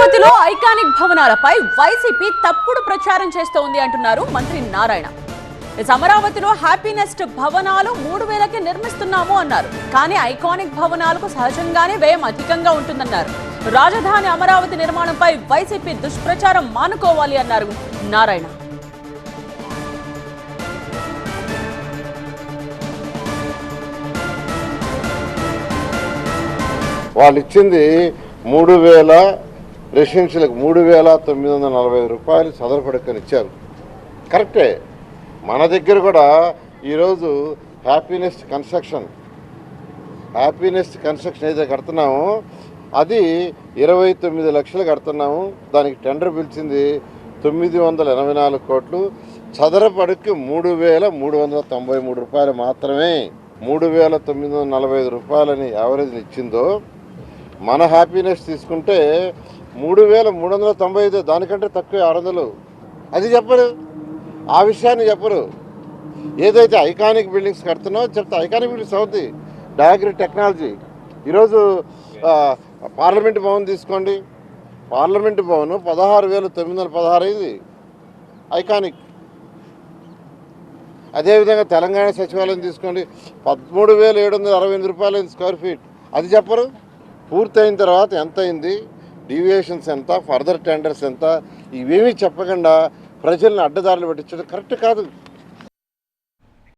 అమరావతిలో iconic భవనాలపై YCP తప్పుడు ప్రచారం చేస్తోంది అంటున్నారు మంత్రి నారాయణ. అమరావతిలో హ్యాపీనెస్ట్ భవనాలు 3000కి నిర్మిస్తున్నాము అన్నారు. కానీ ఐకానిక్ భవనాలకు సహజంగానే వ్యయం అధికంగా ఉంటుందన్నారు. రాజధాని అమరావతి నిర్మాణంపై వైసీపీ దుష్ప్రచారం మానుకోవాలి అన్నారు నారాయణ. వాళ్ళు ఇచ్చింది 3000 రెసిడెన్షియల్కి 3945 రూపాయలు సదరపడకని ఇచ్చారు. కరెక్టే. మన దగ్గర కూడా ఈరోజు హ్యాపీనెస్ట్ కన్స్ట్రక్షన్ ఏదైతే కడుతున్నామో అది 29 లక్షలు కడుతున్నాము. దానికి టెండర్ పిలిచింది 984 కోట్లు. చదరపడికి 3393 రూపాయలు మాత్రమే. 3945 రూపాయలని యావరేజ్ ఇచ్చిందో మన హ్యాపీనెస్ తీసుకుంటే 3395, దానికంటే తక్కువ 600. అది చెప్పరు, ఆ విషయాన్ని చెప్పరు. ఏదైతే ఐకానిక్ బిల్డింగ్స్ కడుతున్నావో చెప్తే ఐకానిక్ బిల్డింగ్స్ అవుతుంది. డయాగ్రీ టెక్నాలజీ. ఈరోజు పార్లమెంట్ భవన్ తీసుకోండి. పార్లమెంట్ భవన్ 16,916 అయింది ఐకానిక్. అదేవిధంగా తెలంగాణ సచివాలయం తీసుకోండి, 13,768 రూపాయలు స్క్వేర్ ఫీట్. అది చెప్పరు. పూర్తయిన తర్వాత ఎంత అయింది, డీవియేషన్స్ ఎంత, ఫర్దర్ టెండర్స్ ఎంత, ఇవేమీ చెప్పకుండా ప్రజల్ని అడ్డదారులు పెట్టించడం కరెక్ట్ కాదు.